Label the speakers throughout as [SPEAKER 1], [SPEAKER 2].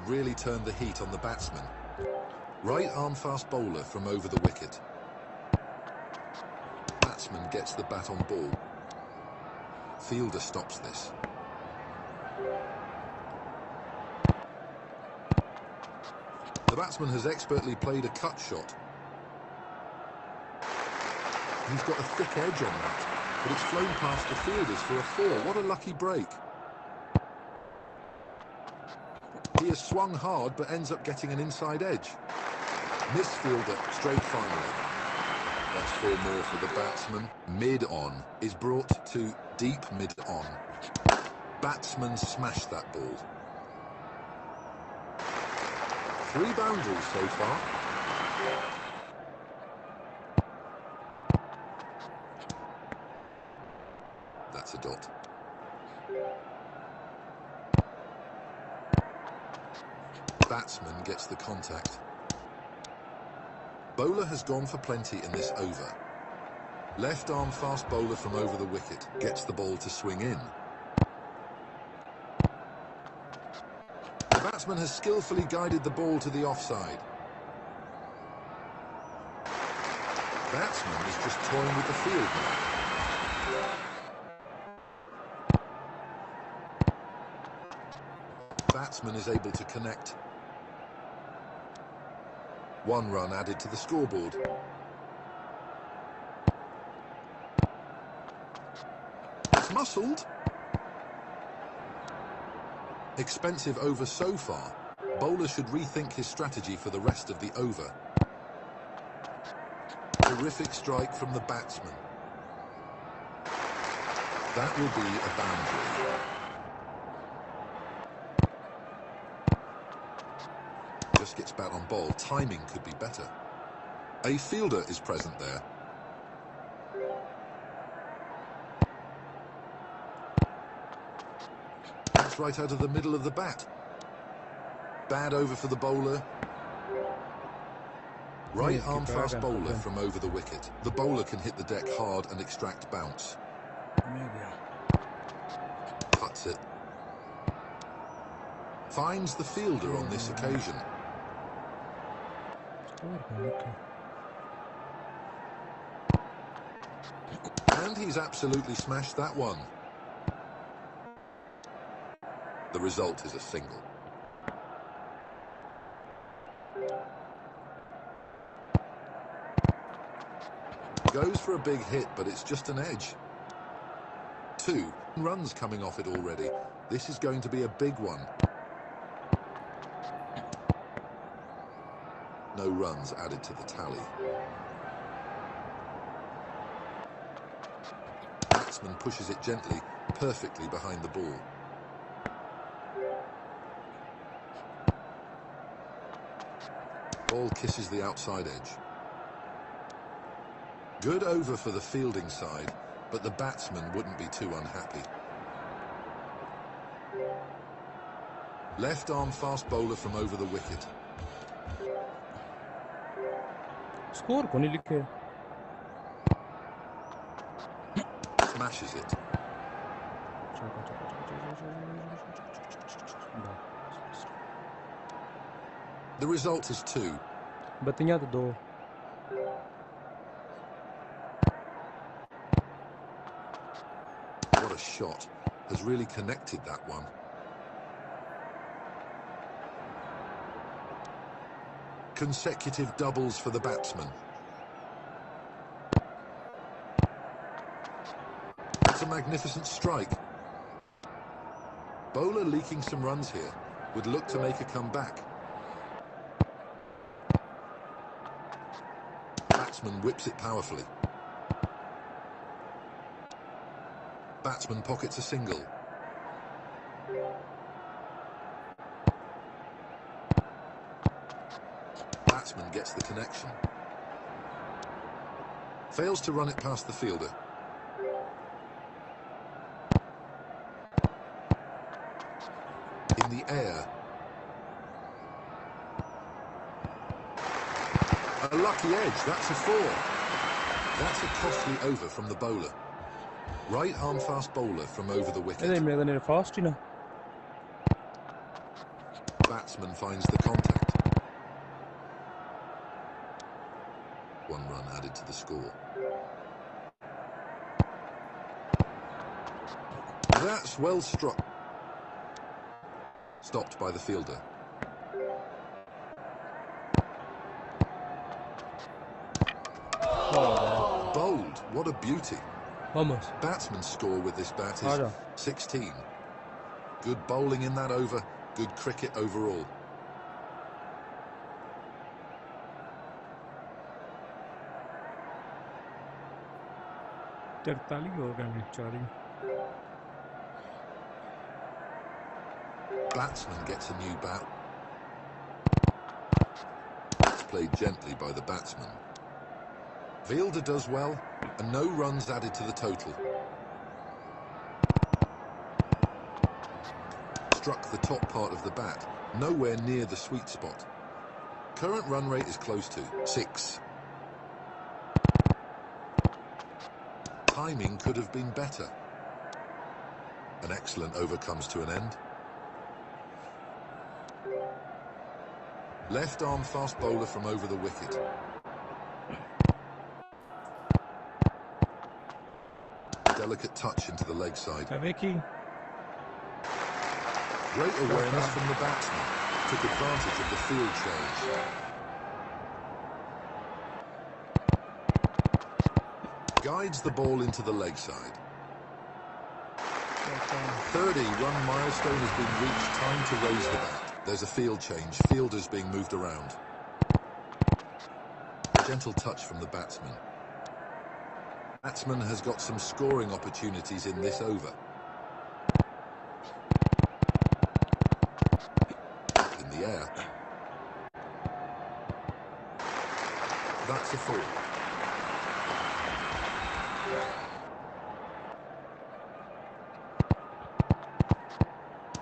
[SPEAKER 1] really turned the heat on the batsman. Right arm fast bowler from over the wicket. Batsman gets the bat on ball. Fielder stops this. The batsman has expertly played a cut shot. He's got a thick edge on that, but it's flown past the fielders for a 4. What a lucky break. He has swung hard, but ends up getting an inside edge. Missed fielder, straight fine leg. That's 4 more for the batsman. Mid-on is brought to deep mid-on. Batsman smashed that ball. 3 boundaries so far. That's a dot. Batsman gets the contact. Bowler has gone for plenty in this over. Left arm fast bowler from over the wicket gets the ball to swing in. The batsman has skillfully guided the ball to the offside. Batsman is just toying with the field now. Batsman is able to connect. 1 run added to the scoreboard. It's muscled. Expensive over so far. Bowler should rethink his strategy for the rest of the over. Terrific strike from the batsman. That will be a boundary. Just gets bat on ball. Timing could be better. A fielder is present there. That's right out of the middle of the bat. Bad over for the bowler. Right arm fast bowler from over the wicket. The bowler can hit the deck hard and extract bounce. Cuts it. Finds the fielder on this occasion. And he's absolutely smashed that one. The result is a single. Goes for a big hit, but it's just an edge. 2 runs coming off it already. This is going to be a big one. No runs added to the tally. Batsman pushes it gently, perfectly behind the ball. Ball kisses the outside edge. Good over for the fielding side, but the batsman wouldn't be too unhappy. Left arm fast bowler from over the wicket.
[SPEAKER 2] Score को नहीं लिखे.
[SPEAKER 1] Smashes it. The result is 2.
[SPEAKER 2] बत्तियां तो 2.
[SPEAKER 1] What a shot. Has really connected that one. Consecutive doubles for the batsman. It's a magnificent strike. Bowler leaking some runs here. Would look to make a comeback. Batsman whips it powerfully. Batsman pockets a single. Batsman gets the connection. Fails to run it past the fielder. In the air. A lucky edge, that's a 4. That's a costly over from the bowler. Right arm fast bowler from over the wicket.
[SPEAKER 2] Fast, you know.
[SPEAKER 1] batsman finds the contact. 1 run added to the score. That's well struck. Stopped by the fielder. Bowled. What a beauty.
[SPEAKER 2] Vamos.
[SPEAKER 1] Batsman's score with this bat is
[SPEAKER 2] Aja.
[SPEAKER 1] 16. Good bowling in that over. Good cricket overall.
[SPEAKER 2] Tertali हो गया मैं 40.
[SPEAKER 1] Batsman gets a new bat. It's played gently by the batsman. Fielder does well, and no runs added to the total. Struck the top part of the bat, nowhere near the sweet spot. Current run rate is close to 6. Timing could have been better. An excellent over comes to an end. Left arm fast bowler from over the wicket. Delicate touch into the leg side.
[SPEAKER 2] Vicky.
[SPEAKER 1] Great awareness from the batsman. Took advantage of the field change. Guides the ball into the leg side. 30-run milestone has been reached. Time to raise the bat. There's a field change. Fielders being moved around. Gentle touch from the batsman. Batsman has got some scoring opportunities in this over. Up in the air. That's a 4.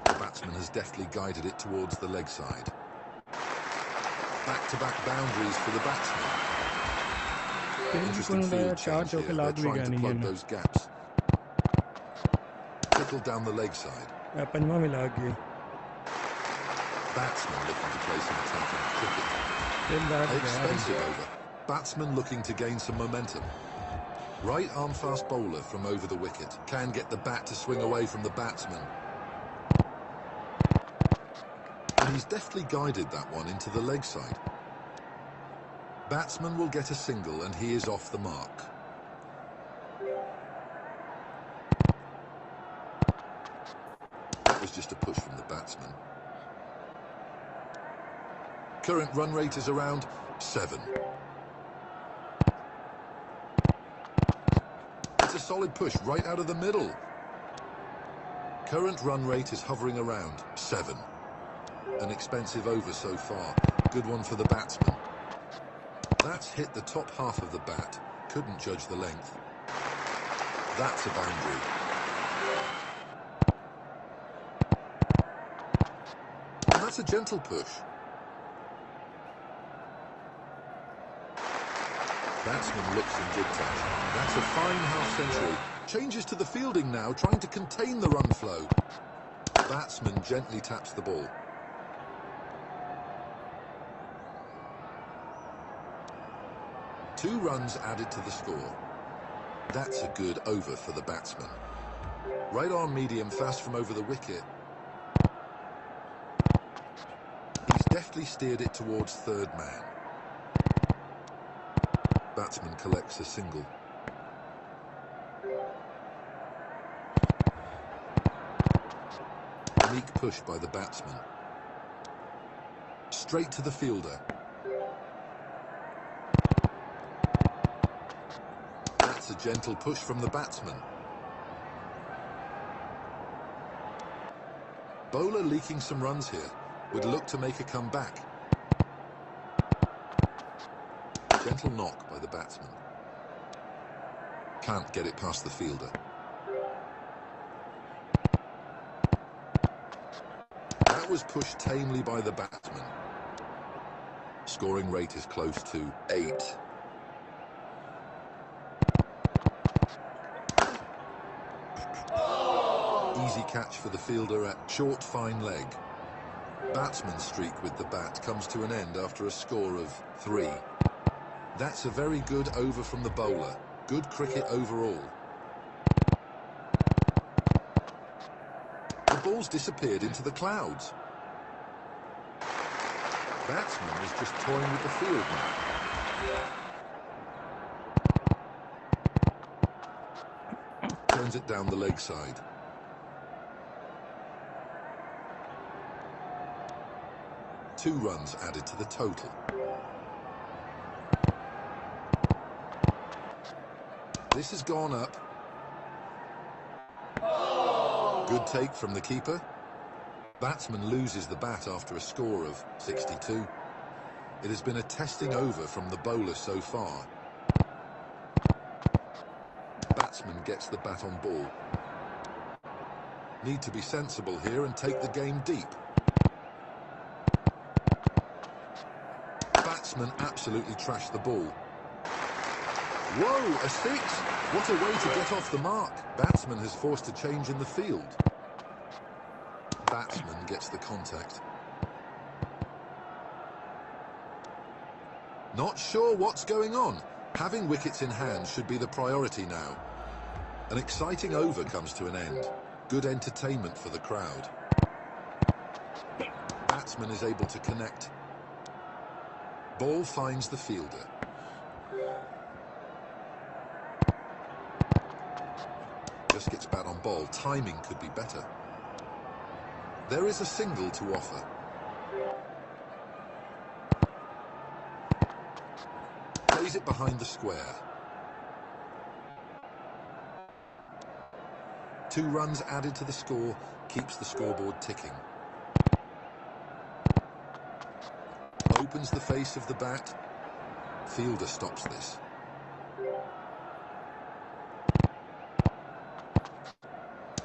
[SPEAKER 1] The batsman has deftly guided it towards the leg side. Back-to-back boundaries for the batsman. Interesting field change here. They're trying to plug those gaps. Tickled down the leg side.
[SPEAKER 2] पंजवा में लाग गई.
[SPEAKER 1] Batsman looking to play some attacking cricket. Expensive over. Batsman looking to gain some momentum. Right arm fast bowler from over the wicket. Can get the bat to swing away from the batsman. And he's deftly guided that one into the leg side. Batsman will get a single and he is off the mark. That was just a push from the batsman. Current run rate is around 7. It's a solid push right out of the middle. Current run rate is hovering around 7. An expensive over so far. Good one for the batsman. That's hit the top half of the bat. Couldn't judge the length. That's a boundary. And that's a gentle push. Batsman looks in good touch. That's a fine half-century. Changes to the fielding now, trying to contain the run flow. Batsman gently taps the ball. Two runs added to the score. That's a good over for the batsman. Right arm medium fast from over the wicket. He's deftly steered it towards third man. Batsman collects a single. Meek push by the batsman. Straight to the fielder. That's a gentle push from the batsman. Bowler leaking some runs here. Would look to make a comeback. Gentle knock by the batsman. Can't get it past the fielder. That was pushed tamely by the batsman. Scoring rate is close to 8. Easy catch for the fielder at short, fine leg. Batsman's streak with the bat comes to an end after a score of 3. That's a very good over from the bowler. Good cricket overall. The ball's disappeared into the clouds. Batsman is just toying with the field now. Turns it down the leg side. Two runs added to the total. This has gone up. Good take from the keeper. Batsman loses the bat after a score of 62. It has been a testing over from the bowler so far. Batsman gets the bat on ball. Need to be sensible here and take the game deep. Batsman absolutely trashed the ball. Whoa, a 6! What a way to get off the mark. Batsman has forced a change in the field. Batsman gets the contact. Not sure what's going on. Having wickets in hand should be the priority now. An exciting over comes to an end. Good entertainment for the crowd. Batsman is able to connect. Ball finds the fielder. Just gets bat on ball. Timing could be better. There is a single to offer. Plays it behind the square. 2 runs added to the score, keeps the scoreboard ticking. Opens the face of the bat. Fielder stops this.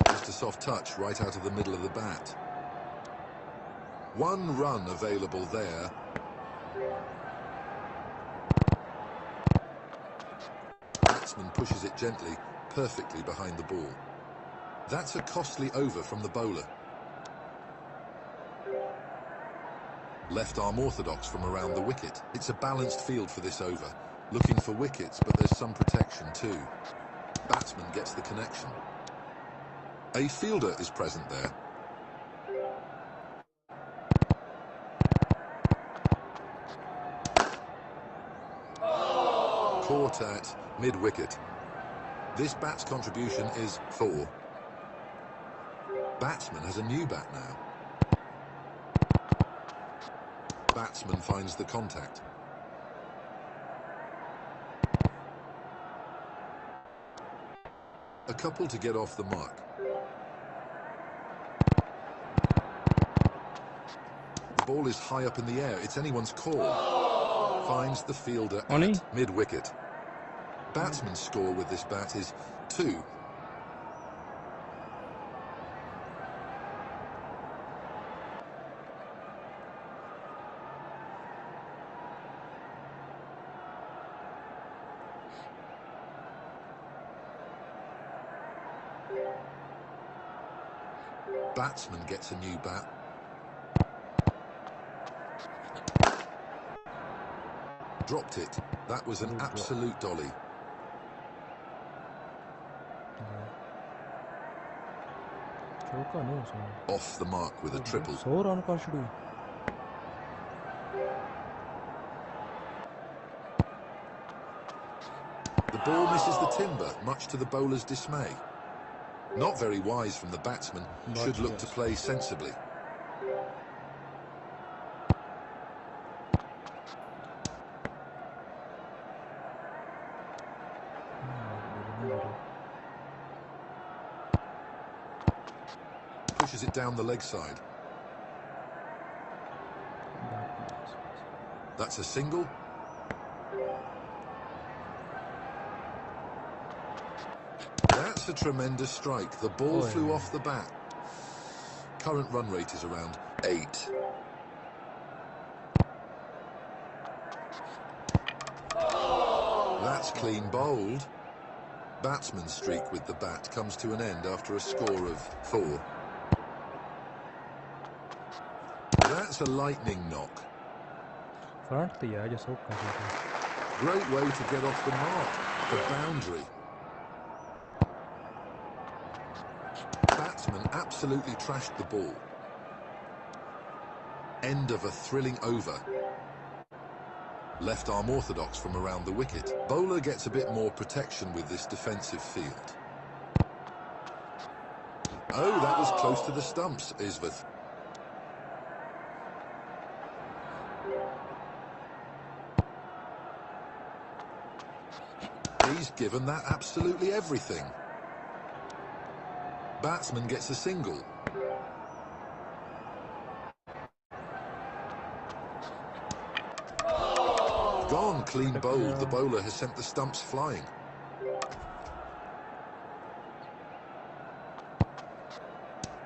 [SPEAKER 1] Just a soft touch right out of the middle of the bat. 1 run available there. Batsman pushes it gently, perfectly behind the ball. That's a costly over from the bowler. Left arm orthodox from around the wicket. It's a balanced field for this over. Looking for wickets, but there's some protection too. Batsman gets the connection. A fielder is present there. Caught at mid-wicket. This bat's contribution is 4. Batsman has a new bat now. Batsman finds the contact. A couple to get off the mark. The ball is high up in the air. It's anyone's call. Finds the fielder at mid-wicket. Batsman's score with this bat is 2. Batsman gets a new bat. Dropped it. That was an absolute dolly. Off the mark with a triple. The ball misses the timber, much to the bowler's dismay. Not very wise from the batsman. Should look to play sensibly. Pushes it down the leg side. That's a single. That's a tremendous strike. The ball flew off the bat. Current run rate is around 8. That's clean bowled. Batsman's streak with the bat comes to an end after a score of 4. That's a lightning knock.
[SPEAKER 2] Front तो यार जैसे वो कर रहा था
[SPEAKER 1] Great way to get off the mark. The boundary. Batsman absolutely trashed the ball. End of a thrilling over. Left arm orthodox from around the wicket. Bowler gets a bit more protection with this defensive field. Oh, that was close to the stumps, Isvath. He's given that absolutely everything. Batsman gets a single. Gone, clean bowled. The bowler has sent the stumps flying.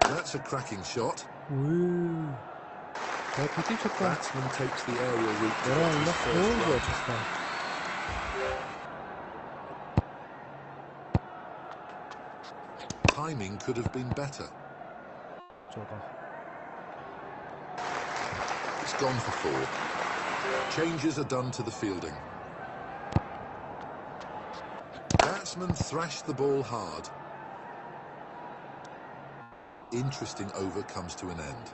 [SPEAKER 1] That's a cracking shot. Batsman takes the aerial route to get his first run. Timing could have been better. It's gone for 4. Changes are done to the fielding. Batsman thrashed the ball hard. Interesting over comes to an end.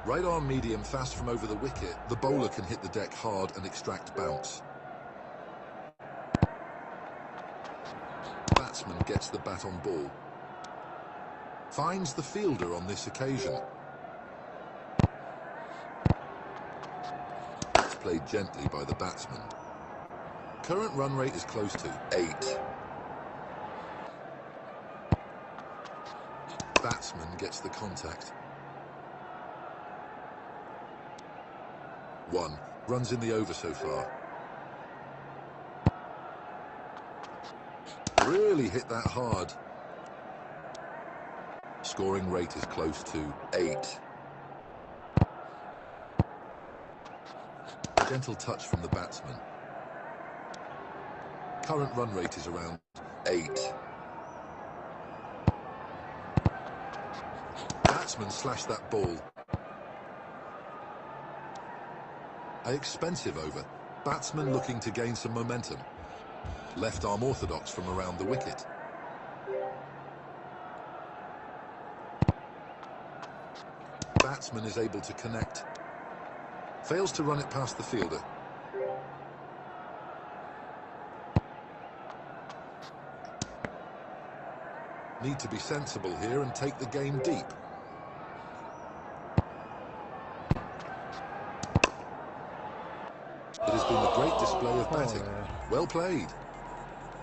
[SPEAKER 1] Right arm medium fast from over the wicket. The bowler can hit the deck hard and extract bounce. Batsman gets the bat on ball. Finds the fielder on this occasion. It's played gently by the batsman. Current run rate is close to 8. Batsman gets the contact. 1. Runs in the over so far. Really hit that hard. Scoring rate is close to 8. A gentle touch from the batsman. Current run rate is around 8. Batsman slashed that ball. An expensive over. Batsman looking to gain some momentum. Left arm orthodox from around the wicket. Batsman is able to connect. Fails to run it past the fielder. Need to be sensible here and take the game deep. It has been a great display of batting. Well played.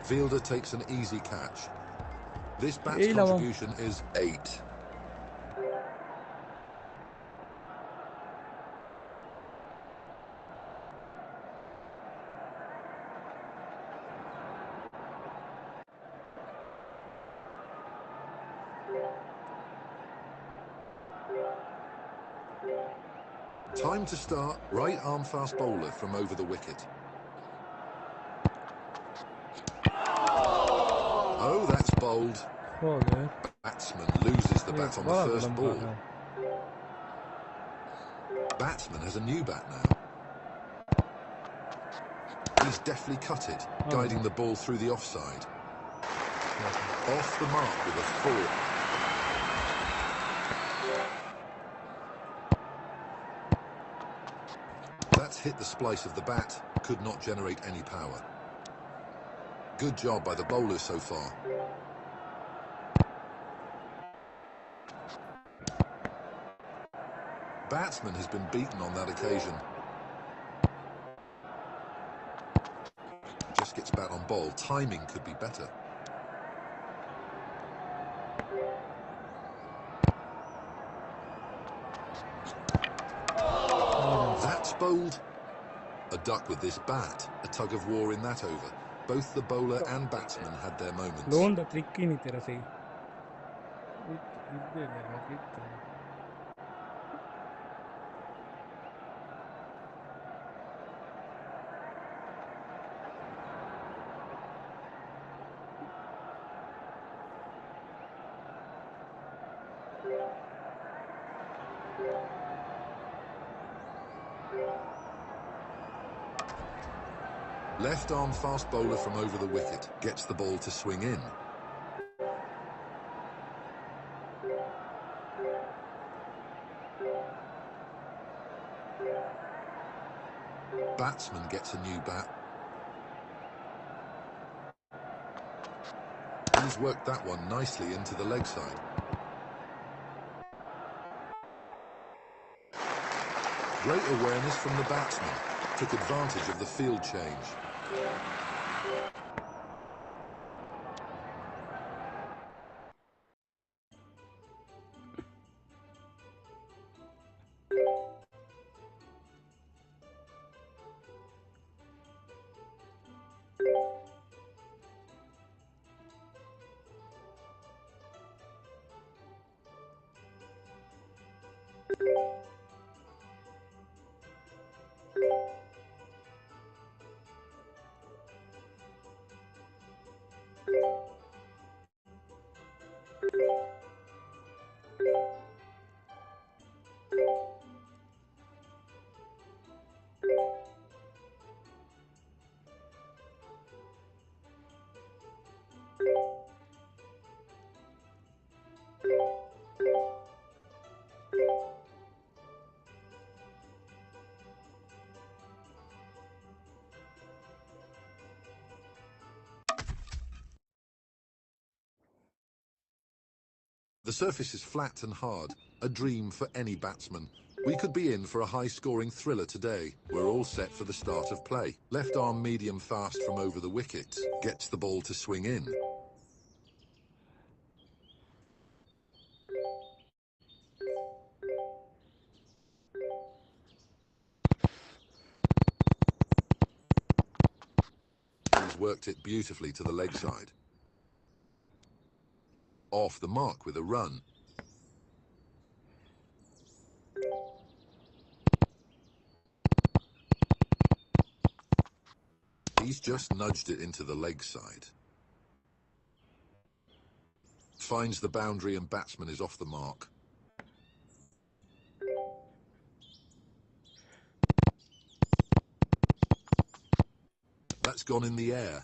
[SPEAKER 1] Fielder takes an easy catch. This bat's contribution is 8. Time to start. Right arm fast bowler from over the wicket. Oh, that's bowled. Batsman loses the bat on the first ball. Batsman has a new bat now. He's deftly cut it, guiding the ball through the offside. Off the mark with a 4. That's hit the splice of the bat, could not generate any power. Good job by the bowlers so far. Batsman has been beaten on that occasion. Just gets bat on ball. Timing could be better. That's bowled. A duck with this bat. A tug of war in that over. Both the bowler and batsman had their moments.
[SPEAKER 2] Londa tricky नहीं तेरा सही इधर ले आगे
[SPEAKER 1] Left arm fast bowler from over the wicket gets the ball to swing in. Batsman gets a new bat. He's worked that one nicely into the leg side. Great awareness from the batsman. Took advantage of the field change. The surface is flat and hard, a dream for any batsman. We could be in for a high-scoring thriller today. We're all set for the start of play. Left arm medium fast from over the wicket gets the ball to swing in. He's worked it beautifully to the leg side. Off the mark with a run. He's just nudged it into the leg side. Finds the boundary and batsman is off the mark. That's gone in the air.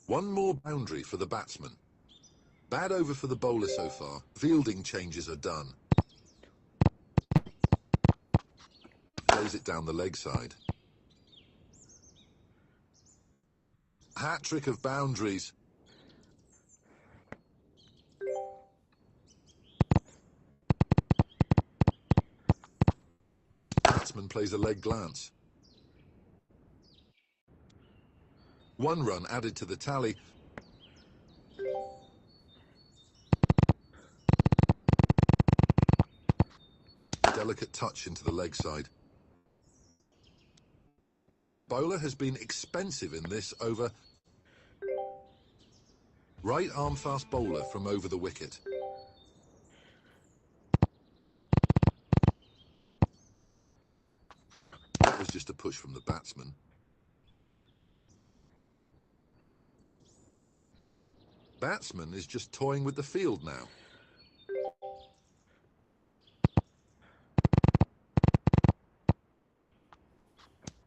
[SPEAKER 1] One more boundary for the batsman. Bad over for the bowler so far. Fielding changes are done. Plays it down the leg side. Hat-trick of boundaries. Batsman plays a leg glance. One run added to the tally. Delicate touch into the leg side. Bowler has been expensive in this over. Right arm fast bowler from over the wicket. That was just a push from the batsman. Batsman is just toying with the field now.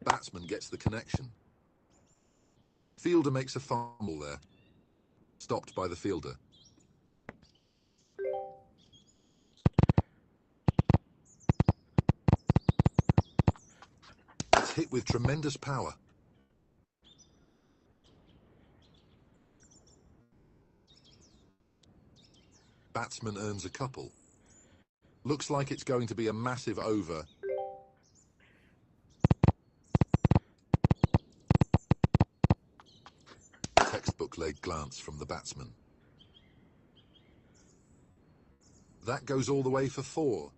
[SPEAKER 1] Batsman gets the connection. Fielder makes a fumble there. Stopped by the fielder. It's hit with tremendous power. Batsman earns a couple. Looks like it's going to be a massive over. Textbook leg glance from the batsman. That goes all the way for 4.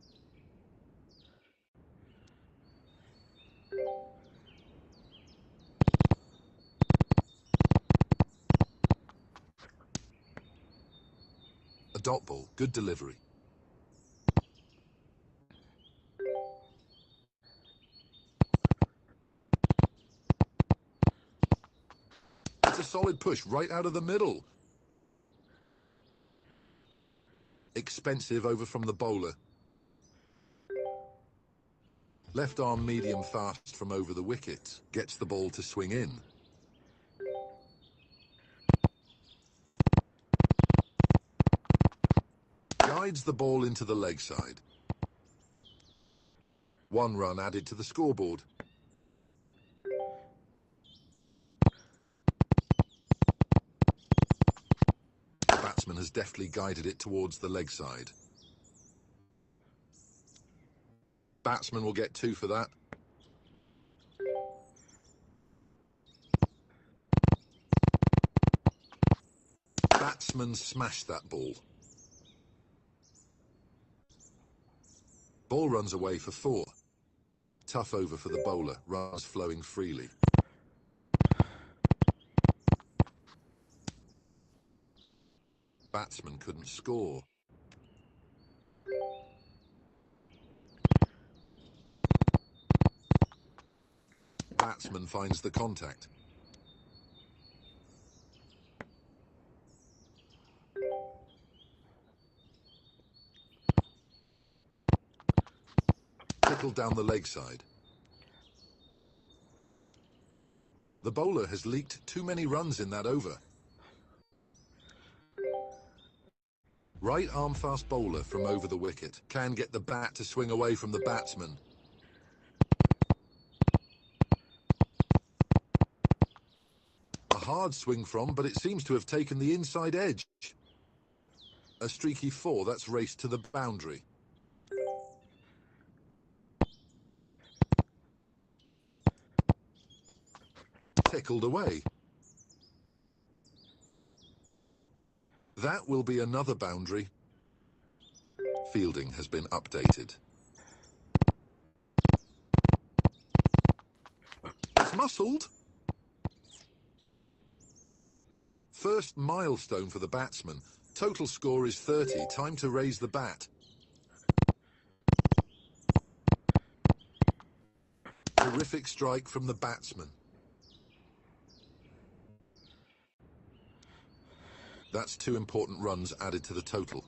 [SPEAKER 1] A dot ball, good delivery. It's a solid push right out of the middle. expensive over from the bowler. Left arm medium fast from over the wicket. Gets the ball to swing in. Guides the ball into the leg side. 1 run added to the scoreboard. The batsman has deftly guided it towards the leg side. Batsman will get 2 for that. Batsman smashed that ball. Ball runs away for 4. Tough over for the bowler, runs flowing freely. Batsman couldn't score. Batsman finds the contact. Tackled down the leg side. The bowler has leaked too many runs in that over. Right arm fast bowler from over the wicket. Can get the bat to swing away from the batsman. A hard swing from, but it seems to have taken the inside edge. A streaky 4, that's raced to the boundary. Tickled away. That will be another boundary. Fielding has been updated. It's muscled. First milestone for the batsman. Total score is 30. Time to raise the bat. Terrific strike from the batsman. That's 2 important runs added to the total.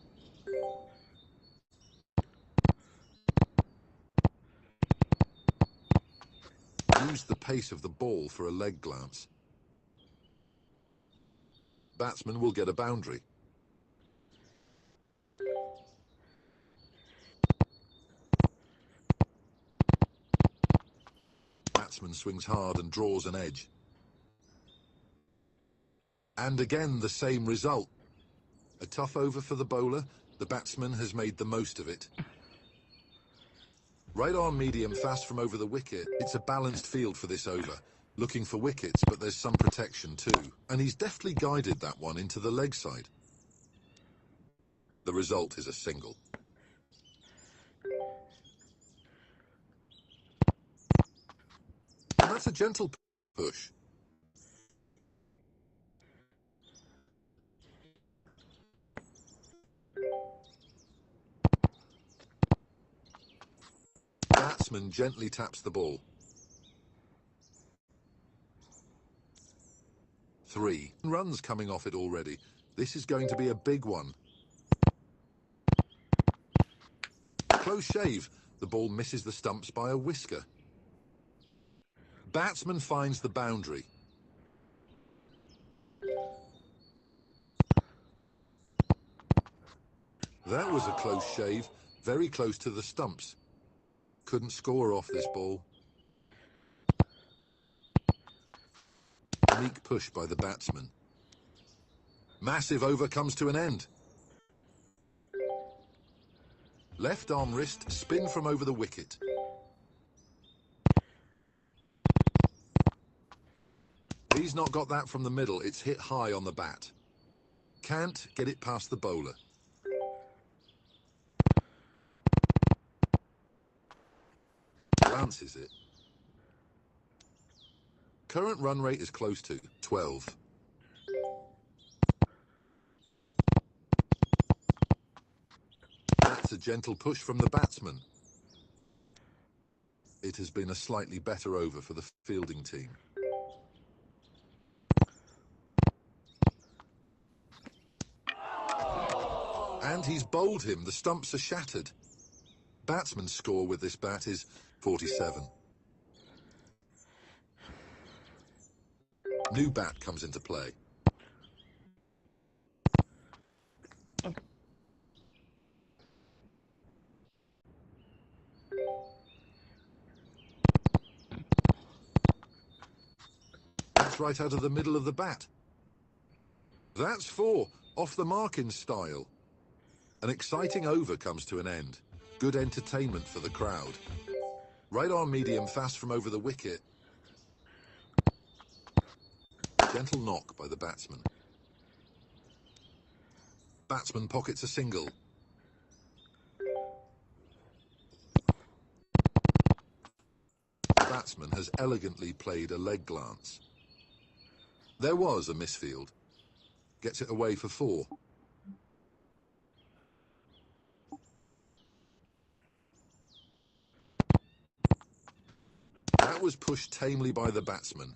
[SPEAKER 1] Used the pace of the ball for a leg glance. Batsman will get a boundary. Batsman swings hard and draws an edge. And again, the same result. A tough over for the bowler. The batsman has made the most of it. Right arm medium fast from over the wicket. It's a balanced field for this over. Looking for wickets, but there's some protection too. And he's deftly guided that one into the leg side. The result is a single. And that's a gentle push. Batsman gently taps the ball. 3 runs coming off it already. This is going to be a big one. Close shave. The ball misses the stumps by a whisker. Batsman finds the boundary. That was a close shave. Very close to the stumps. Couldn't score off this ball. Meek push by the batsman. Massive over comes to an end. Left arm wrist, spin from over the wicket. He's not got that from the middle. It's hit high on the bat. Can't get it past the bowler. Glances it. Current run rate is close to 12. That's a gentle push from the batsman. It has been a slightly better over for the fielding team. And And he's bowled him. The stumps are shattered. Batsman's score with this bat is 47. New bat comes into play. That's right out of the middle of the bat. That's 4, off the mark in style. An exciting over comes to an end. Good entertainment for the crowd. Right arm medium fast from over the wicket. Gentle knock by the batsman. Batsman pockets a single. The batsman has elegantly played a leg glance. There was a misfield. Gets it away for 4. That was pushed tamely by the batsman.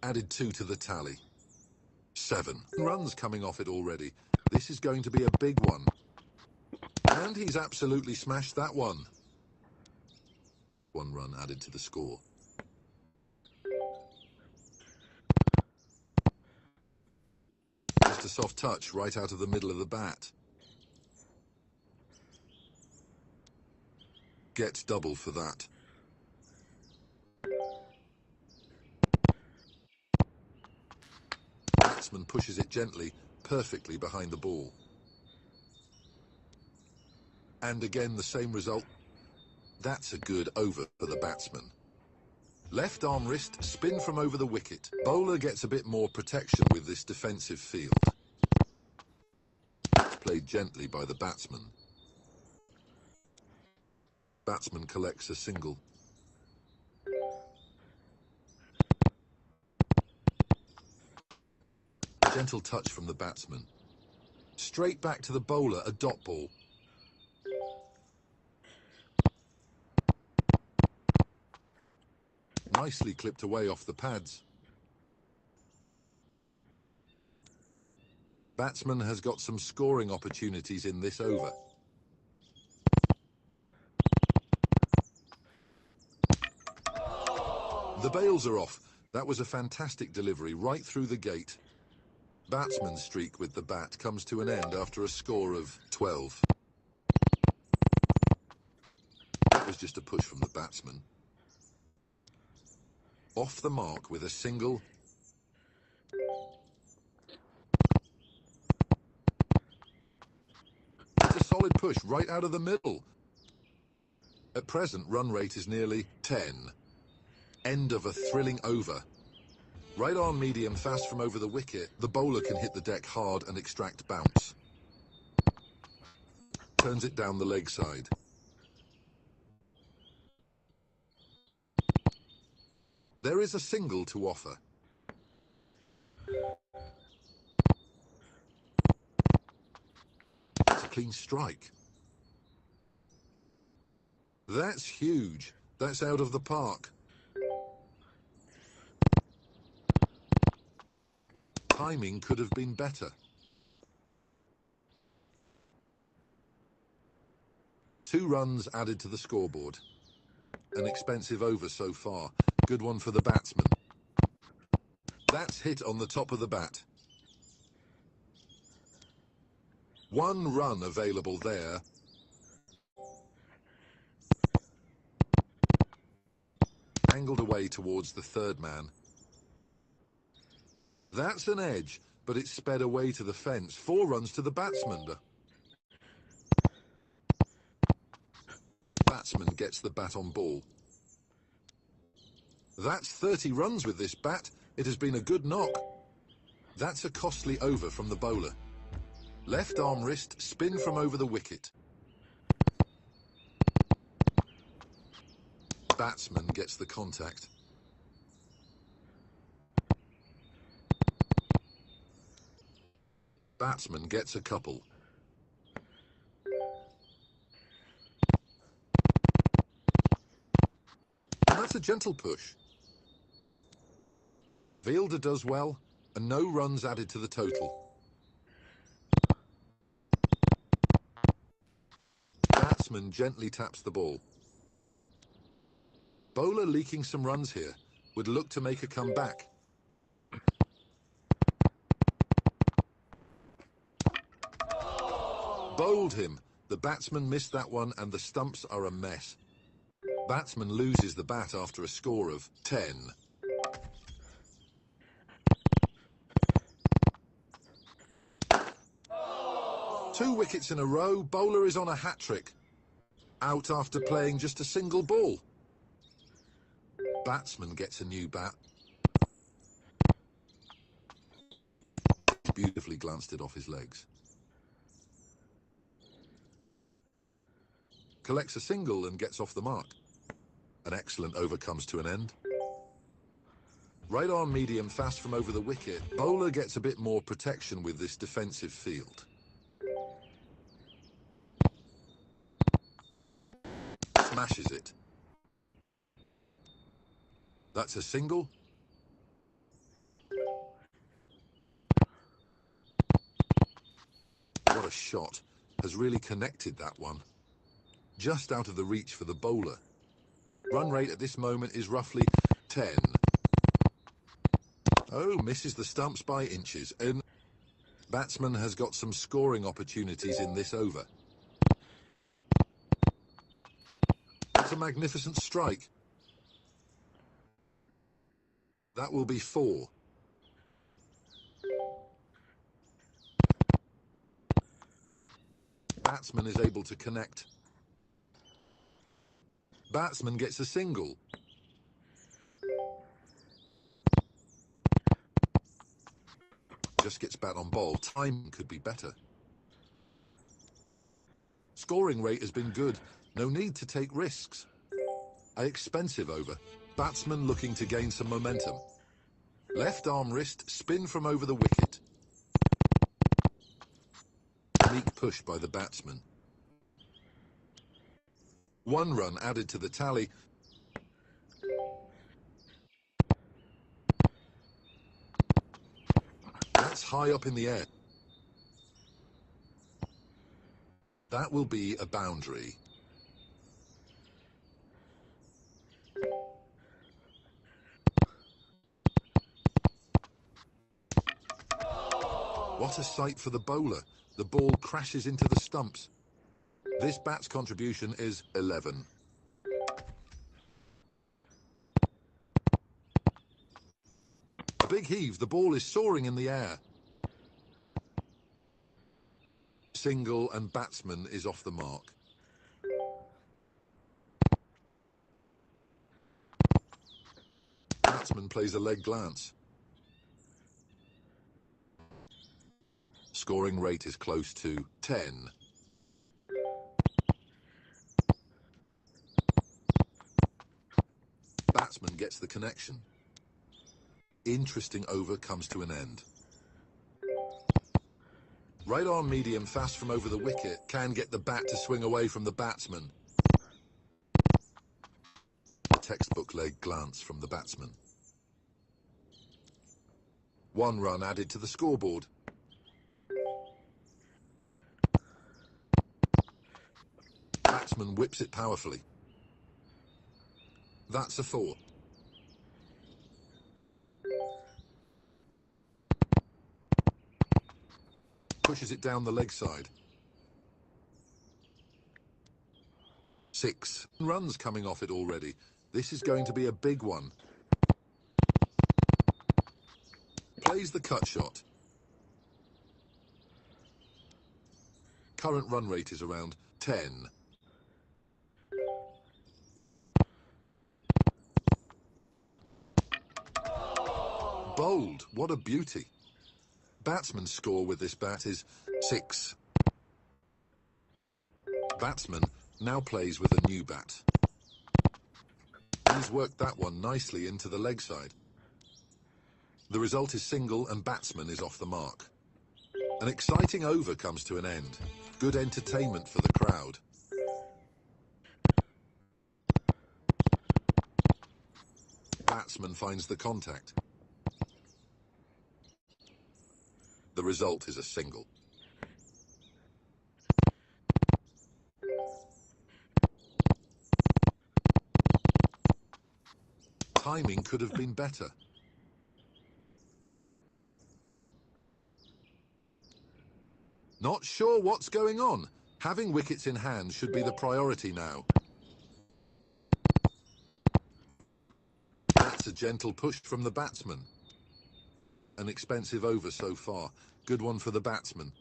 [SPEAKER 1] Added 2 to the tally. 7 runs coming off it already. This is going to be a big one. And he's absolutely smashed that one. 1 run added to the score. Just a soft touch right out of the middle of the bat. Gets double for that. Batsman pushes it gently, perfectly behind the ball. And again the same result. That's a good over for the batsman. Left arm wrist, spin from over the wicket. Bowler gets a bit more protection with this defensive field. It's played gently by the batsman. Batsman collects a single. Gentle touch from the batsman. Straight back to the bowler, a dot ball. Nicely clipped away off the pads. Batsman has got some scoring opportunities in this over. The bails are off. That was a fantastic delivery right through the gate. Batsman's streak with the bat comes to an end after a score of 12. That was just a push from the batsman. Off the mark with a single. It's a solid push right out of the middle. At present, run rate is nearly 10. End of a thrilling over. Right arm medium fast from over the wicket. The bowler can hit the deck hard and extract bounce. Turns it down the leg side. There is a single to offer. It's a clean strike. That's huge. That's out of the park. Timing could have been better. 2 runs added to the scoreboard. An expensive over so far. Good one for the batsman. That's hit on the top of the bat. 1 run available there. Angled away towards the 3rd man. That's an edge, but it's sped away to the fence. 4 runs to the batsman. Batsman gets the bat on ball. That's 30 runs with this bat. It has been a good knock. That's a costly over from the bowler. Left arm wrist, spin from over the wicket. Batsman gets the contact. Batsman gets a couple. And that's a gentle push. Fielder does well. and no runs added to the total. Batsman gently taps the ball. Bowler leaking some runs here, would look to make a comeback. Bowled him. The batsman missed that one and the stumps are a mess. Batsman loses the bat after a score of 10. Two wickets in a row, bowler is on a hat-trick. Out after playing just a single ball. Batsman gets a new bat. Beautifully glanced it off his legs. Collects a single and gets off the mark. An excellent over comes to an end. Right arm medium fast from over the wicket. Bowler gets a bit more protection with this defensive field. Smashes it. That's a single. What a shot. Has really connected that one. Just out of the reach for the bowler. Run rate at this moment is roughly 10. Oh, misses the stumps by inches. And batsman has got some scoring opportunities in this over. That's a magnificent strike. That will be 4. Batsman is able to connect. Batsman gets a single. Just gets bat on ball. Time could be better. Scoring rate has been good. No need to take risks. An expensive over. Batsman looking to gain some momentum. Left arm wrist, spin from over the wicket. Meek push by the batsman. 1 run added to the tally. That's high up in the air. That will be a boundary. What a sight for the bowler. The ball crashes into the stumps. This bat's contribution is 11. A big heave. The ball is soaring in the air. Single and batsman is off the mark. Batsman plays a leg glance. Scoring rate is close to 10. Batsman gets the connection. Interesting over comes to an end. Right arm medium fast from over the wicket. Can get the bat to swing away from the batsman. A textbook leg glance from the batsman. 1 run added to the scoreboard. Batsman whips it powerfully. That's a 4. Pushes it down the leg side. 6 runs coming off it already. This is going to be a big one. Plays the cut shot. Current run rate is around 10. Bowled. What a beauty. Batsman's score with this bat is 6. Batsman now plays with a new bat. He's worked that one nicely into the leg side. The result is single and batsman is off the mark. An exciting over comes to an end. Good entertainment for the crowd. Batsman finds the contact. result is a single. Timing could have been better. Not sure what's going on. Having wickets in hand should be the priority now. That's a gentle push from the batsman. An expensive over so far. Good one for the batsman.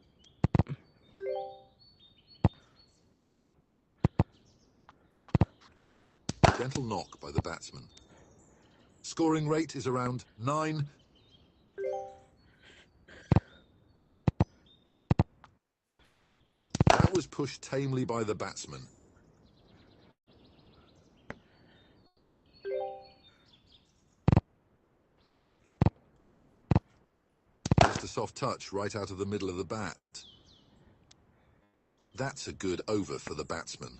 [SPEAKER 1] Gentle knock by the batsman. Scoring rate is around 9. That was pushed tamely by the batsman. Just a soft touch right out of the middle of the bat. That's a good over for the batsman.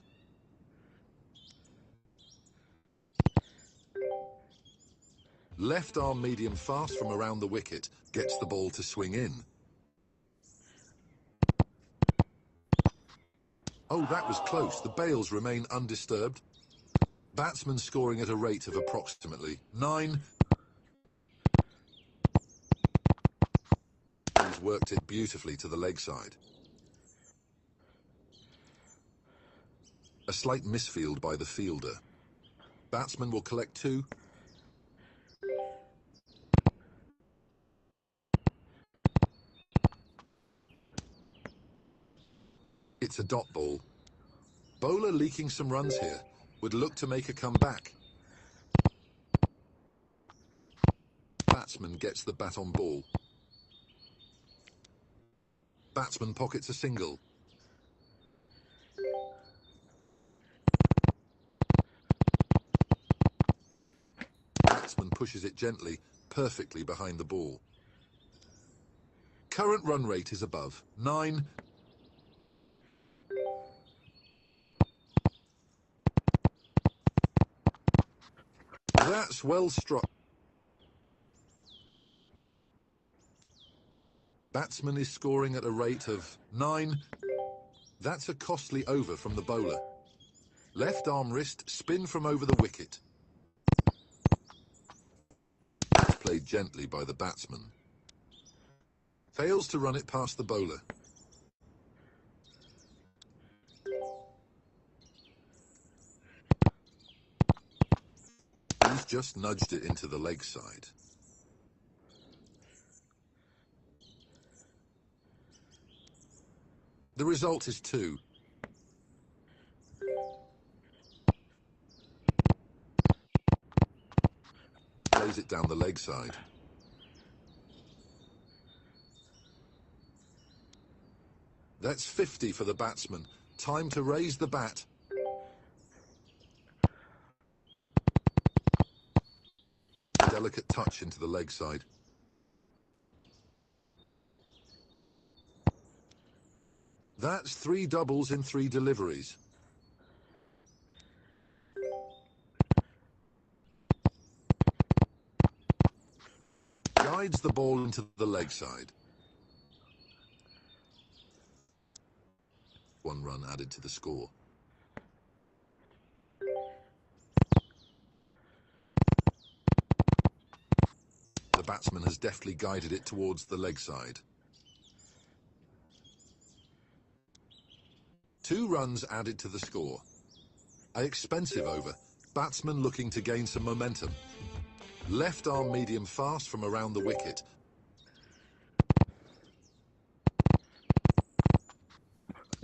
[SPEAKER 1] Left arm medium fast from around the wicket gets the ball to swing in. Oh, that was close. The bails remain undisturbed. Batsman scoring at a rate of approximately 9. He's worked it beautifully to the leg side. A slight misfield by the fielder. Batsman will collect 2. It's a dot ball. Bowler leaking some runs here. Would look to make a comeback. Batsman gets the bat on ball. Batsman pockets a single. Batsman pushes it gently, perfectly behind the ball. Current run rate is above 9. That's well struck. Batsman is scoring at a rate of 9. That's a costly over from the bowler. Left arm wrist spin from over the wicket. Played gently by the batsman. Fails to run it past the bowler. He's just nudged it into the leg side. The result is 2. Plays it down the leg side. That's 50 for the batsman. Time to raise the bat. Delicate touch into the leg side. That's 3 doubles in 3 deliveries. Guides the ball into the leg side. 1 run added to the score. The batsman has deftly guided it towards the leg side. 2 runs added to the score. An expensive over. Batsman looking to gain some momentum. Left arm medium fast from around the wicket.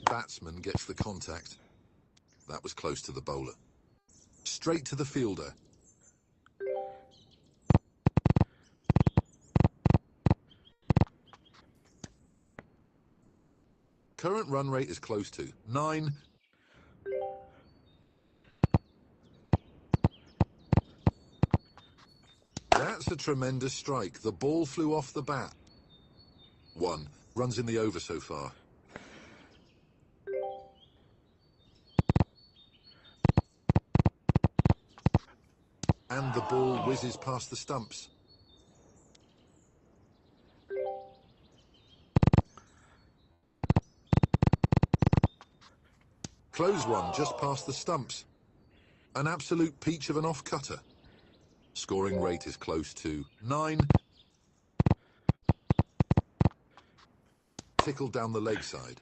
[SPEAKER 1] Batsman gets the contact. That was close to the bowler. Straight to the fielder. Current run rate is close to 9. That's a tremendous strike. The ball flew off the bat. 1 runs in the over so far. And the ball whizzes past the stumps. Close one just past the stumps. An absolute peach of an off-cutter. Scoring rate is close to 9. Tickled down the leg side.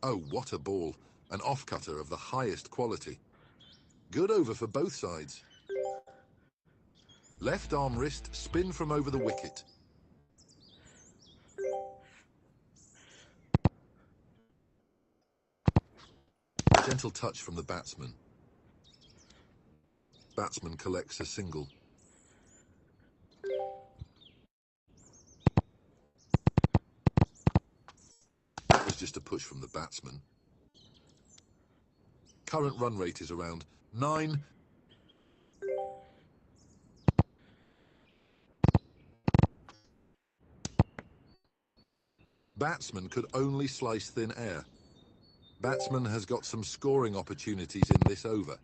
[SPEAKER 1] Oh, what a ball. An off-cutter of the highest quality. Good over for both sides. Left arm wrist, spin from over the wicket. Gentle touch from the batsman. Batsman collects a single. That was just a push from the batsman. Current run rate is around 9. Batsman could only slice thin air. Batsman has got some scoring opportunities in this over.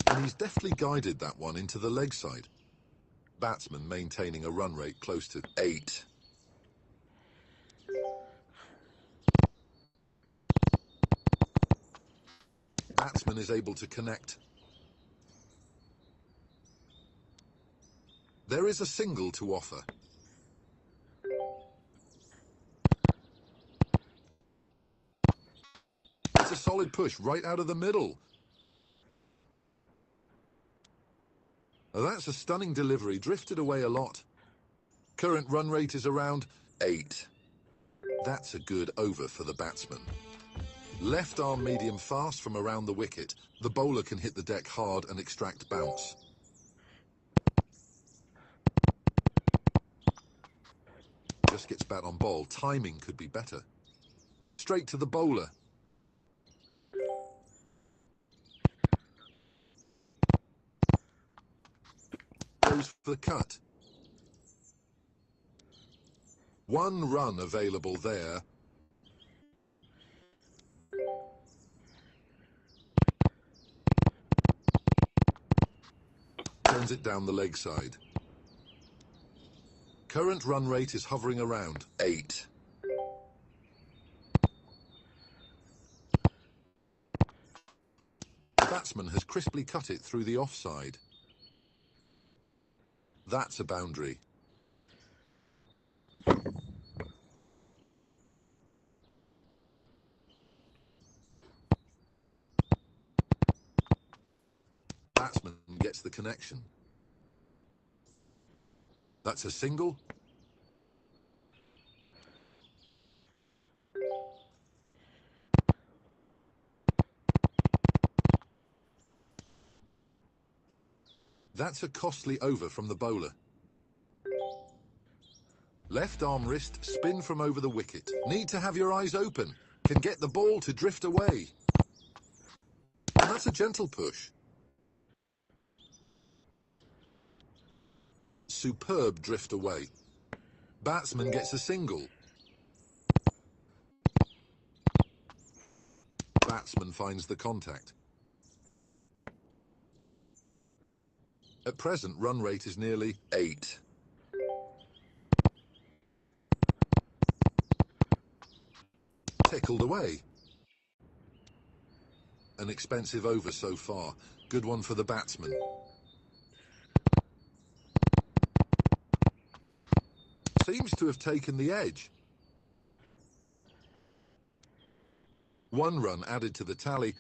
[SPEAKER 1] And he's deftly guided that one into the leg side. Batsman maintaining a run rate close to 8. Batsman is able to connect. There is a single to offer. It's a solid push right out of the middle. That's a stunning delivery, drifted away a lot. Current run rate is around 8. That's a good over for the batsman. Left arm medium fast from around the wicket. The bowler can hit the deck hard and extract bounce. Just gets bat on ball. Timing could be better. Straight to the bowler. Goes for the cut. 1 run available there. Turns it down the leg side. Current run rate is hovering around 8. The batsman has crisply cut it through the offside. That's a boundary. Batsman gets the connection. That's a single. That's a costly over from the bowler. Left arm wrist, spin from over the wicket. Need to have your eyes open. Can get the ball to drift away. And that's a gentle push. Superb drift away. Batsman gets a single. Batsman finds the contact. At present, run rate is nearly 8. Tickled away. An expensive over so far. Good one for the batsman. Seems to have taken the edge. 1 run added to the tally.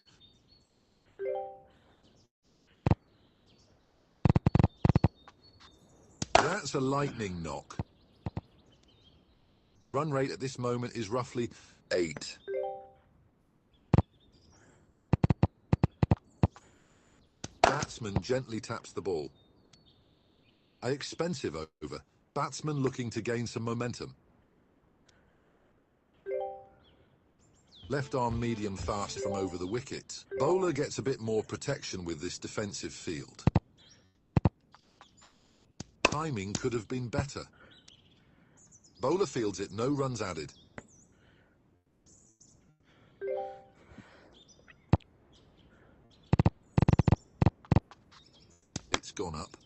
[SPEAKER 1] That's a lightning knock. Run rate at this moment is roughly 8. Batsman gently taps the ball. An expensive over. Batsman looking to gain some momentum. Left arm medium fast from over the wicket. Bowler gets a bit more protection with this defensive field. Timing could have been better. Bowler fields it, no runs added. It's gone up.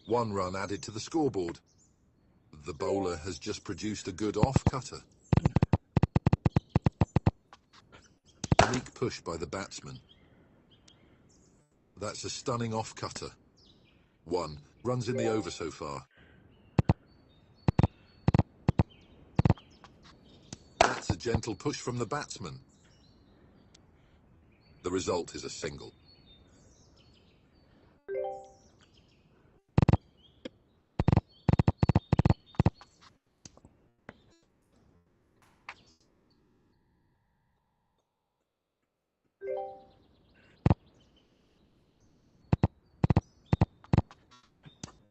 [SPEAKER 1] 1 run added to the scoreboard. The bowler has just produced a good off-cutter. Unique push by the batsman. That's a stunning off-cutter. 1 runs in the over so far. That's a gentle push from the batsman. The result is a single.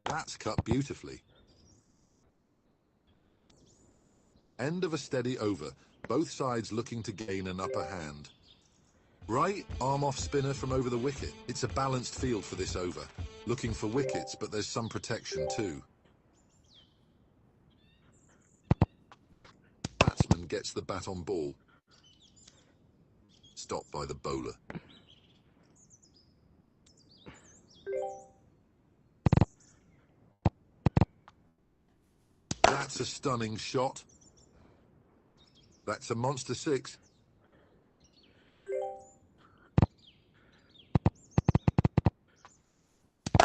[SPEAKER 1] That's cut beautifully. End of a steady over, both sides looking to gain an upper hand. Right arm off spinner from over the wicket. It's a balanced field for this over. Looking for wickets, but there's some protection too. Batsman gets the bat on ball. Stopped by the bowler. That's a stunning shot. That's a monster 6.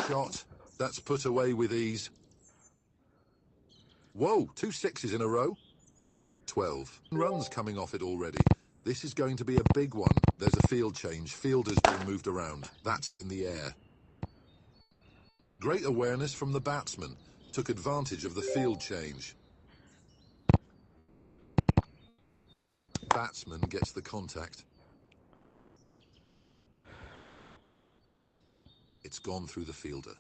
[SPEAKER 1] Shot. That's put away with ease. Whoa, 2 6s in a row. 12 runs coming off it already. This is going to be a big one. There's a field change. Fielders being moved around. That's in the air. Great awareness from the batsman. Took advantage of the field change. Batsman gets the contact. It's gone through the fielder.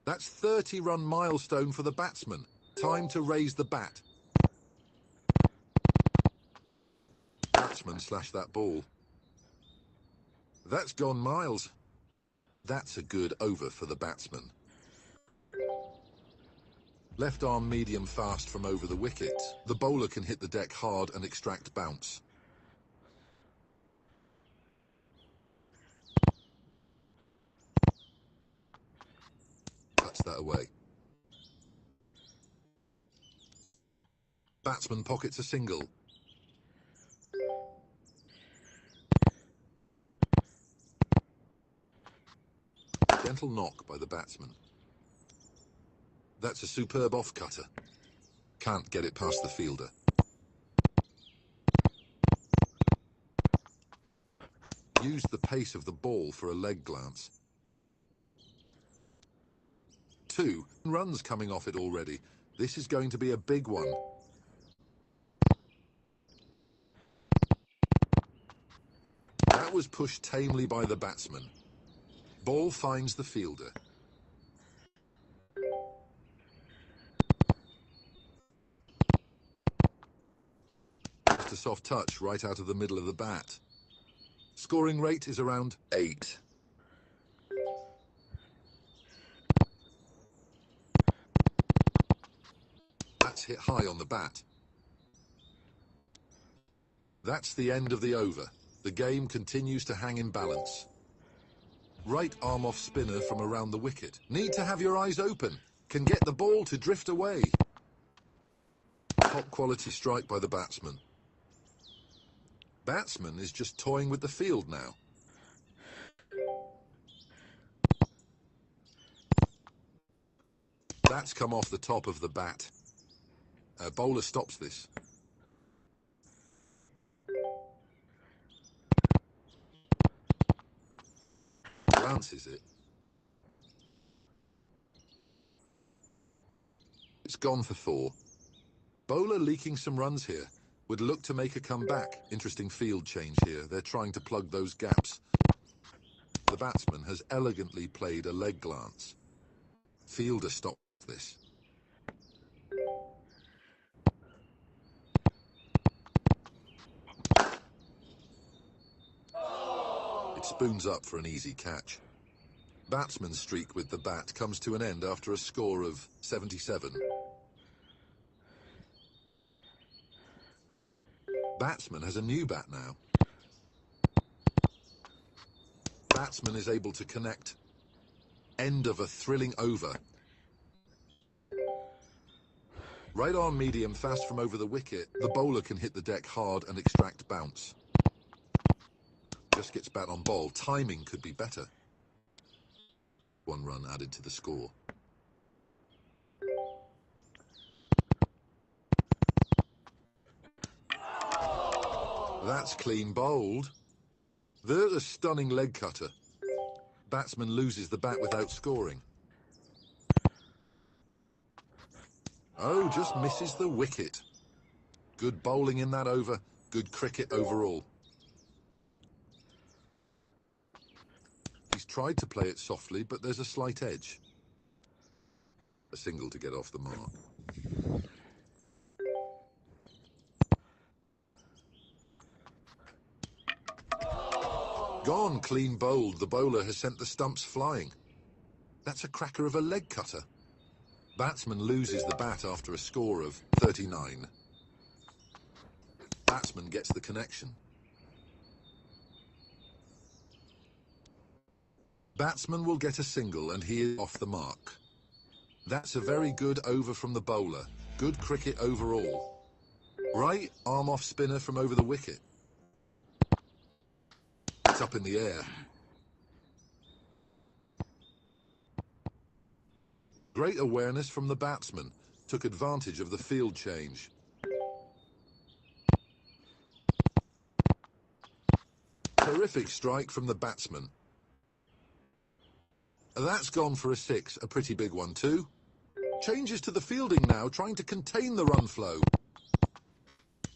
[SPEAKER 1] That's 30-run milestone for the batsman. Time to raise the bat. Batsman slashed that ball. That's gone miles. That's a good over for the batsman. Left arm medium fast from over the wicket. The bowler can hit the deck hard and extract bounce. Cuts that away. Batsman pockets a single. Gentle knock by the batsman. That's a superb off-cutter. Can't get it past the fielder. Used the pace of the ball for a leg glance. 2 runs coming off it already. This is going to be a big one. That was pushed tamely by the batsman. Ball finds the fielder. Just a soft touch right out of the middle of the bat. Scoring rate is around 8. That's hit high on the bat. That's the end of the over. The game continues to hang in balance. Right arm off spinner from around the wicket. Need to have your eyes open. Can get the ball to drift away. Top quality strike by the batsman. Batsman is just toying with the field now. That's come off the top of the bat. Bowler stops this. Glances it. It's gone for 4. Bowler leaking some runs here. Would look to make a comeback. Interesting field change here. They're trying to plug those gaps. The batsman has elegantly played a leg glance. Fielder stops this. It spoons up for an easy catch. Batsman's streak with the bat comes to an end after a score of 77. Batsman has a new bat now. Batsman is able to connect. End of a thrilling over. Right arm medium fast from over the wicket. The bowler can hit the deck hard and extract bounce. Just gets bat on ball. Timing could be better. 1 run added to the score. That's clean bowled. There's a stunning leg cutter. Batsman loses the bat without scoring. Oh, just misses the wicket. Good bowling in that over. Good cricket overall. He's tried to play it softly, but there's a slight edge. A single to get off the mark. Gone, clean bowled. The bowler has sent the stumps flying. That's a cracker of a leg cutter. Batsman loses the bat after a score of 39. Batsman gets the connection. Batsman will get a single and he is off the mark. That's a very good over from the bowler. Good cricket overall. Right arm off spinner from over the wicket. It's up in the air. Great awareness from the batsman. Took advantage of the field change. Terrific strike from the batsman. That's gone for a 6, a pretty big one too. Changes to the fielding now, trying to contain the run flow.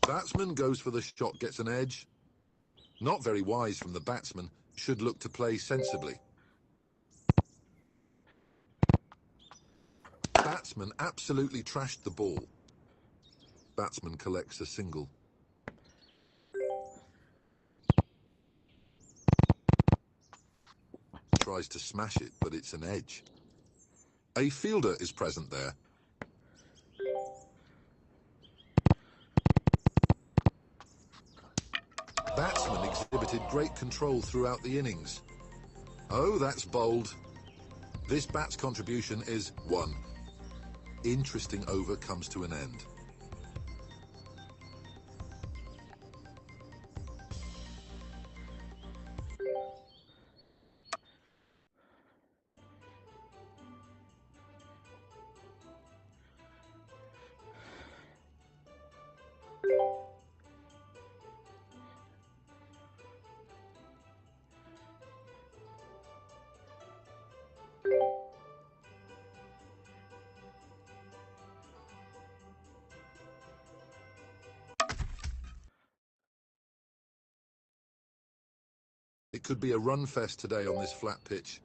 [SPEAKER 1] Batsman goes for the shot, gets an edge. Not very wise from the batsman, should look to play sensibly. Batsman absolutely trashed the ball. Batsman collects a single. Tries to smash it, but it's an edge. A fielder is present there. Batsman exhibited great control throughout the innings. Oh, that's bold. This bat's contribution is 1. Interesting over comes to an end. It could be a run fest today on this flat pitch.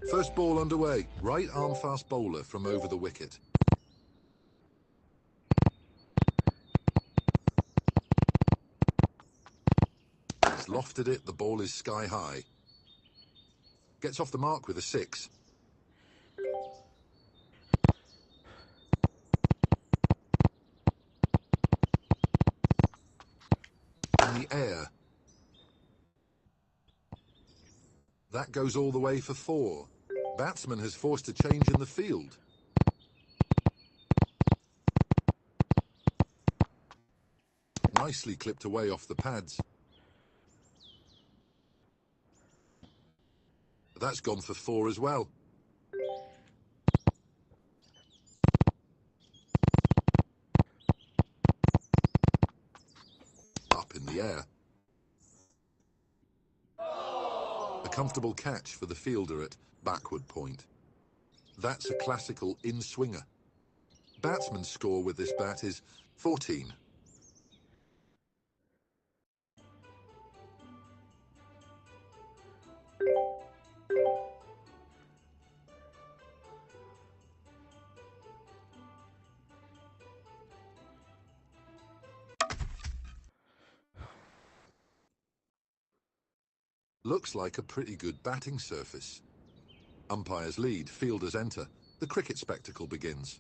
[SPEAKER 1] First ball underway. Right arm fast bowler from over the wicket. He's lofted it. The ball is sky high. Gets off the mark with a 6. In the air. That goes all the way for 4. Batsman has forced a change in the field. Nicely clipped away off the pads. That's gone for 4 as well. Up in the air. A comfortable catch for the fielder at backward point. That's a classical in-swinger. Batsman's score with this bat is 14. Looks like a pretty good batting surface. Umpires lead, fielders enter. The cricket spectacle begins.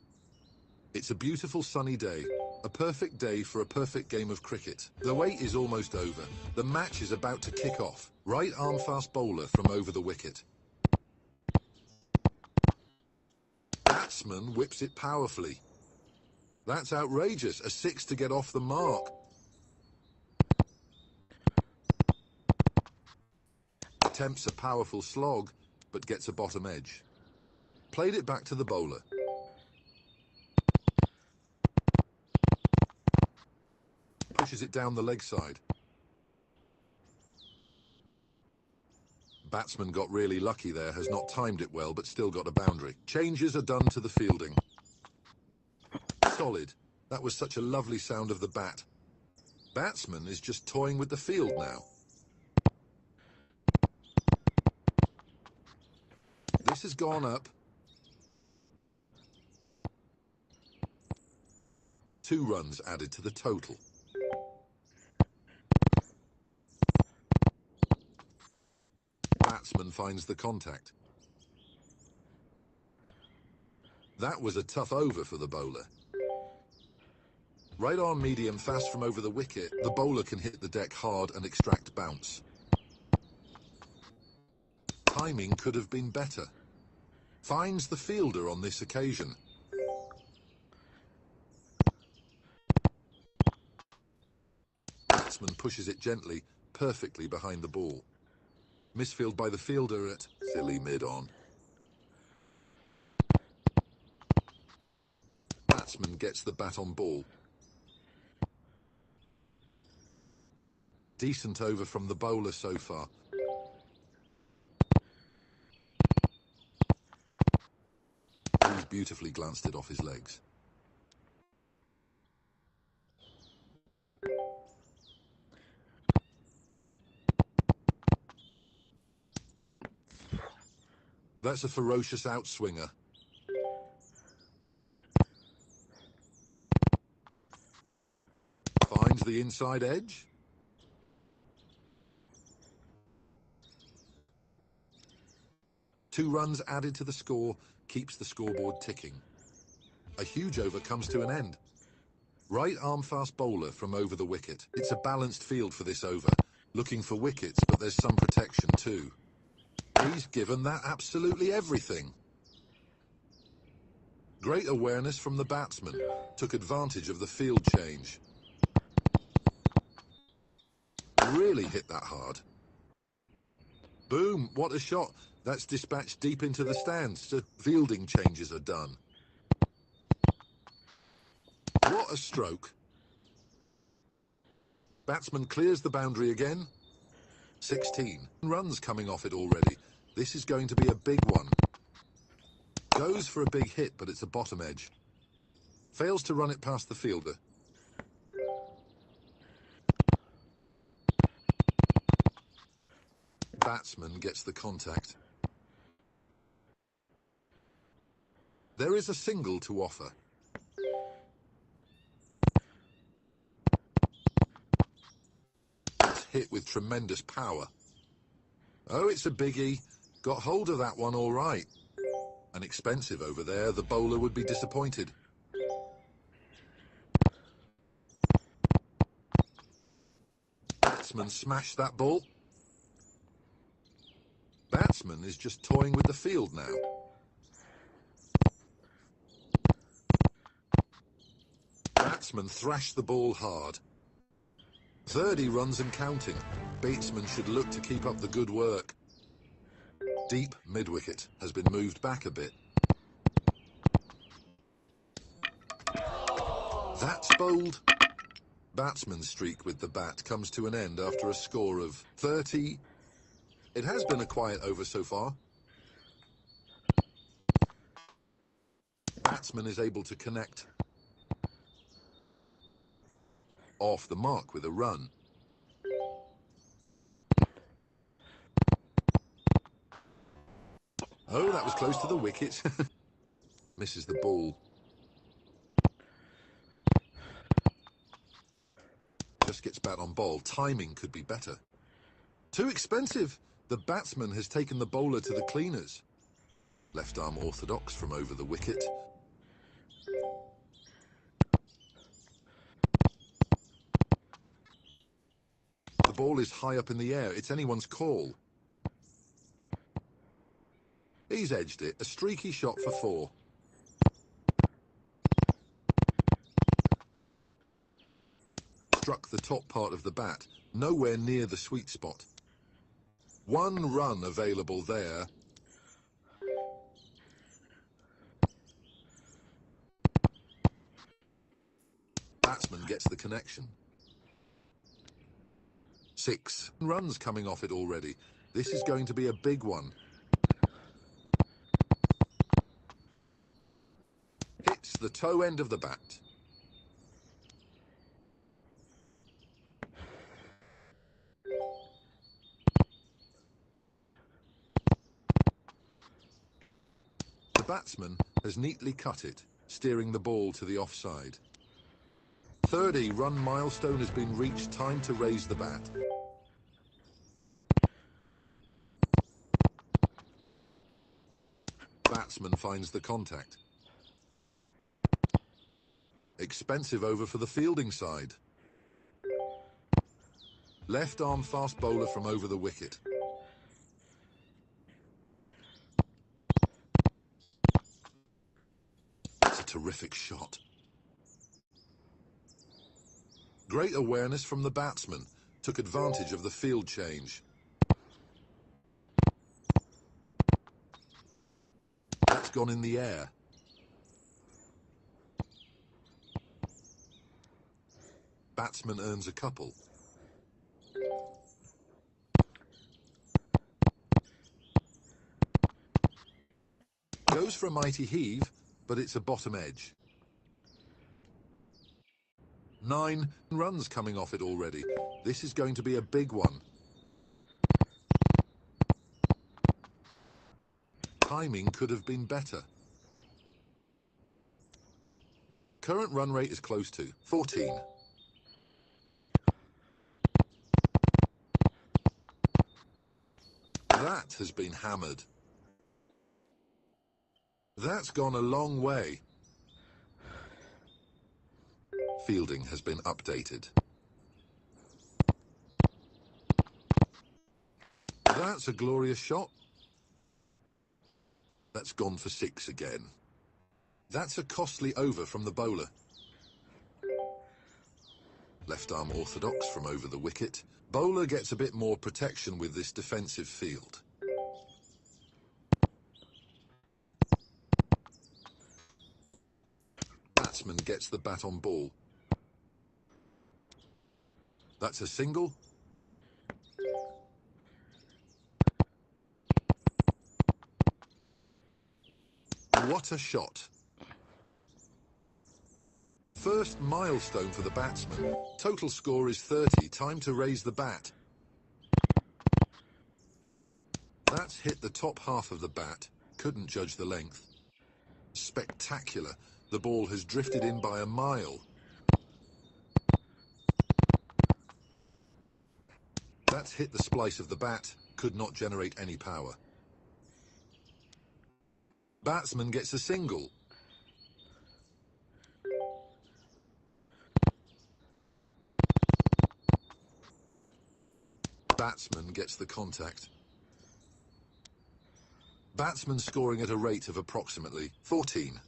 [SPEAKER 1] It's a beautiful sunny day, a perfect day for a perfect game of cricket. The wait is almost over. The match is about to kick off. Right arm fast bowler from over the wicket. Batsman whips it powerfully. That's outrageous. A 6 to get off the mark. Attempts a powerful slog, but gets a bottom edge. Played it back to the bowler. Pushes it down the leg side. Batsman got really lucky there, has not timed it well, but still got a boundary. Changes are done to the fielding. Solid. That was such a lovely sound of the bat. Batsman is just toying with the field now. This has gone up. 2 runs added to the total. Batsman finds the contact. That was a tough over for the bowler. Right arm medium fast from over the wicket. The bowler can hit the deck hard and extract bounce. Timing could have been better. Finds the fielder on this occasion. Batsman pushes it gently, perfectly behind the ball. Misfield by the fielder at silly mid-on. Batsman gets the bat on ball. Decent over from the bowler so far. He's beautifully glanced it off his legs. That's a ferocious outswinger. Finds the inside edge. Two runs added to the score, keeps the scoreboard ticking. A huge over comes to an end. Right arm fast bowler from over the wicket. It's a balanced field for this over. Looking for wickets, but there's some protection too. He's given that absolutely everything. Great awareness from the batsman. Took advantage of the field change. Really hit that hard. Boom, what a shot. That's dispatched deep into the stands. So fielding changes are done. What a stroke. Batsman clears the boundary again. 16 runs coming off it already. This is going to be a big one. Goes for a big hit, but it's a bottom edge. Fails to run it past the fielder. Batsman gets the contact. There is a single to offer. It's hit with tremendous power. Oh, it's a biggie. Got hold of that one all right. An expensive over there. The bowler would be disappointed. Batsman smashed that ball. Batsman is just toying with the field now. Batsman thrashed the ball hard. 30 runs and counting. Batsman should look to keep up the good work. Deep mid-wicket has been moved back a bit. That's bowled. Batsman's streak with the bat comes to an end after a score of 30. It has been a quiet over so far. Batsman is able to connect. Off the mark with a run. Oh, that was close to the wicket. Misses the ball. Just gets bat on ball. Timing could be better. Too expensive. The batsman has taken the bowler to the cleaners. Left arm orthodox from over the wicket. The ball is high up in the air. It's anyone's call. He's edged it. A streaky shot for 4. struck the top part of the bat, nowhere near the sweet spot. 1 run available there. Batsman gets the connection. 6 runs coming off it already. This is going to be a big one. Hits the toe end of the bat. The batsman has neatly cut it, steering the ball to the offside. 30-run milestone has been reached. Time to raise the bat. Batsman finds the contact. Expensive over for the fielding side. Left arm fast bowler from over the wicket. It's a terrific shot. Great awareness from the batsman. Took advantage of the field change. That's gone in the air. Batsman earns a couple. Goes for a mighty heave, but it's a bottom edge. 9 runs coming off it already. This is going to be a big one. Timing could have been better. Current run rate is close to 14. That has been hammered. That's gone a long way. Fielding has been updated. That's a glorious shot. That's gone for 6 again. That's a costly over from the bowler. Left arm orthodox from over the wicket. Bowler gets a bit more protection with this defensive field. Batsman gets the bat on ball. That's a single. What a shot. First milestone for the batsman. Total score is 30. Time to raise the bat. That's hit the top half of the bat. Couldn't judge the length. Spectacular. The ball has drifted in by a mile. That's hit the splice of the bat. Could not generate any power. Batsman gets a single. Batsman gets the contact. Batsman scoring at a rate of approximately 14.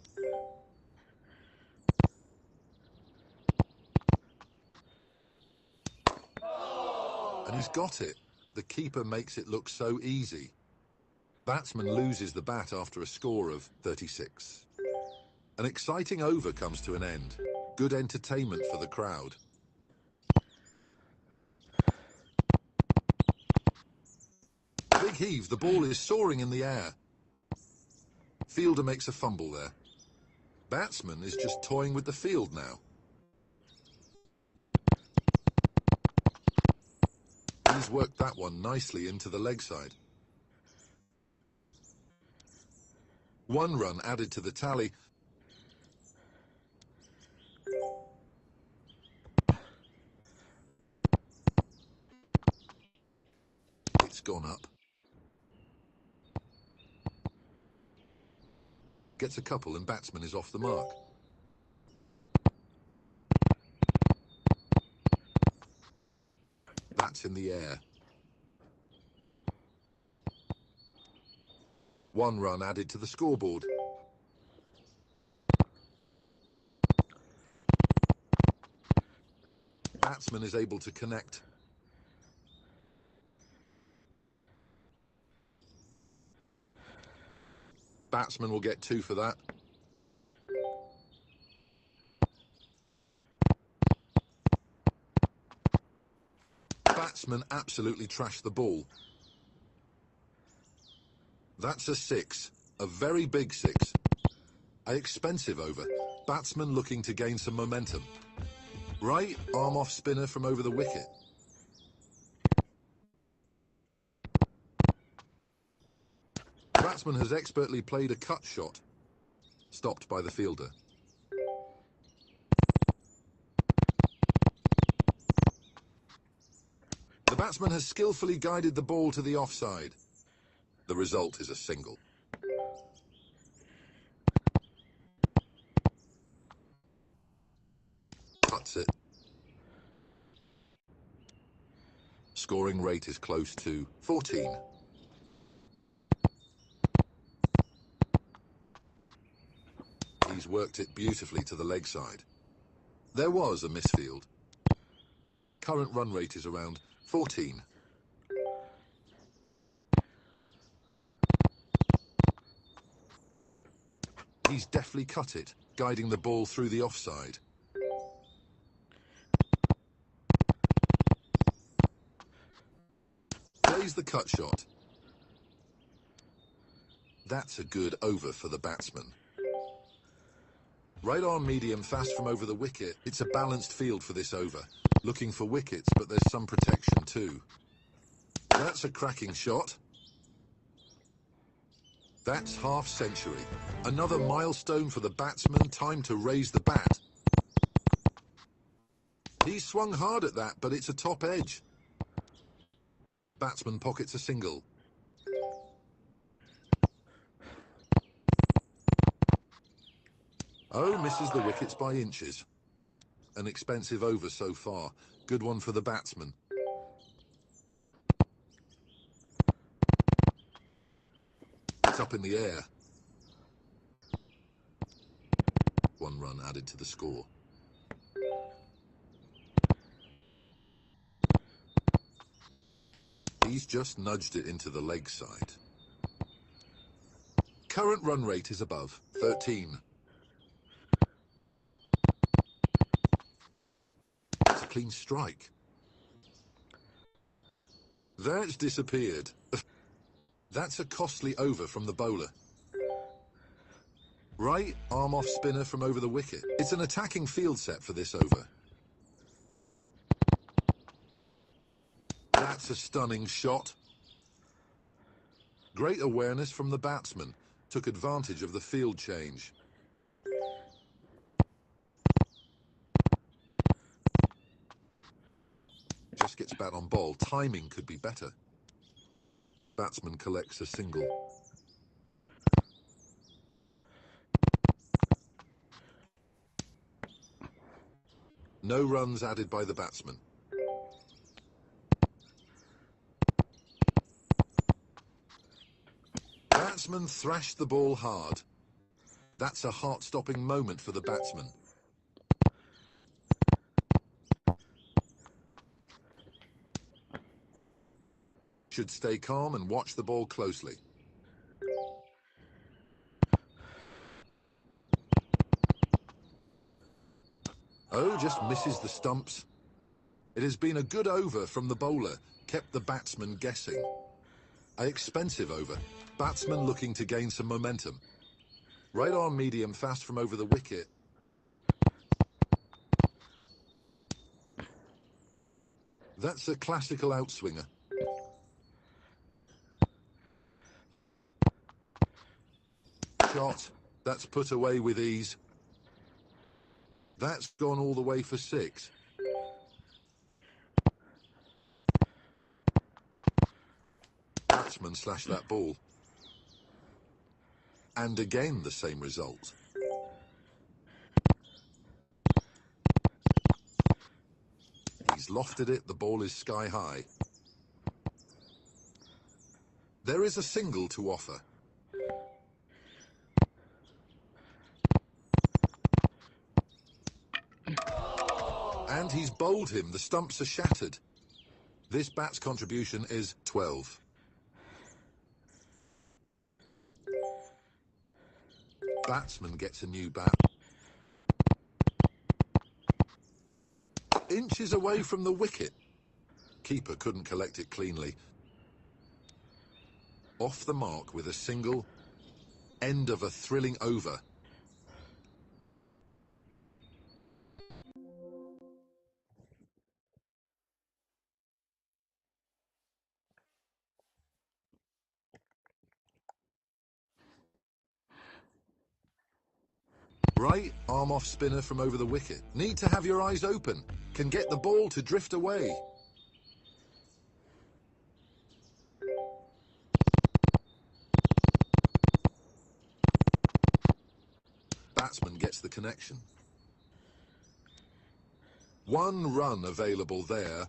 [SPEAKER 1] And he's got it. The keeper makes it look so easy. Batsman loses the bat after a score of 36. An exciting over comes to an end. Good entertainment for the crowd. Big heave, the ball is soaring in the air. Fielder makes a fumble there. Batsman is just toying with the field now. He's worked that one nicely into the leg side. 1 run added to the tally. It's gone up. Gets a couple and batsman is off the mark. Bat's in the air. 1 run added to the scoreboard. Batsman is able to connect. Batsman will get 2 for that. Batsman absolutely trashed the ball. That's a 6, a very big 6. An expensive over. Batsman looking to gain some momentum. Right arm off spinner from over the wicket. Batsman has expertly played a cut shot. Stopped by the fielder. The batsman has skillfully guided the ball to the offside. The result is a single. Cuts it. Scoring rate is close to 14. He's worked it beautifully to the leg side. There was a misfield. Current run rate is around 14. He's deftly cut it, guiding the ball through the offside. Plays the cut shot. That's a good over for the batsman. Right arm medium fast from over the wicket. It's a balanced field for this over. Looking for wickets, but there's some protection too. That's a cracking shot. That's half century. Another milestone for the batsman. Time to raise the bat. He swung hard at that, but it's a top edge. Batsman pockets a single. Oh, misses the wickets by inches. An expensive over so far. Good one for the batsman. It's up in the air. 1 run added to the score. He's just nudged it into the leg side. Current run rate is above 13. It's a clean strike. That's disappeared. That's a costly over from the bowler. Right arm off spinner from over the wicket. It's an attacking field set for this over. That's a stunning shot. Great awareness from the batsman. Took advantage of the field change. Just gets bat on ball. Timing could be better. Batsman collects a single. No runs added by the batsman. Batsman thrashed the ball hard. That's a heart-stopping moment for the batsman. Should stay calm and watch the ball closely. Oh, just misses the stumps. It has been a good over from the bowler. Kept the batsman guessing. An expensive over. Batsman looking to gain some momentum. Right arm medium fast from over the wicket. That's a classical outswinger. Shot. That's put away with ease. That's gone all the way for 6. Batsman slashed that ball. And again the same result. He's lofted it, the ball is sky high. There is a single to offer. And moment he's bowled him, the stumps are shattered. This bat's contribution is 12. Batsman gets a new bat. Inches away from the wicket. Keeper couldn't collect it cleanly. Off the mark with a single. End of a thrilling over. Right, arm off spinner from over the wicket. Need to have your eyes open. Can get the ball to drift away. Batsman gets the connection. 1 run available there.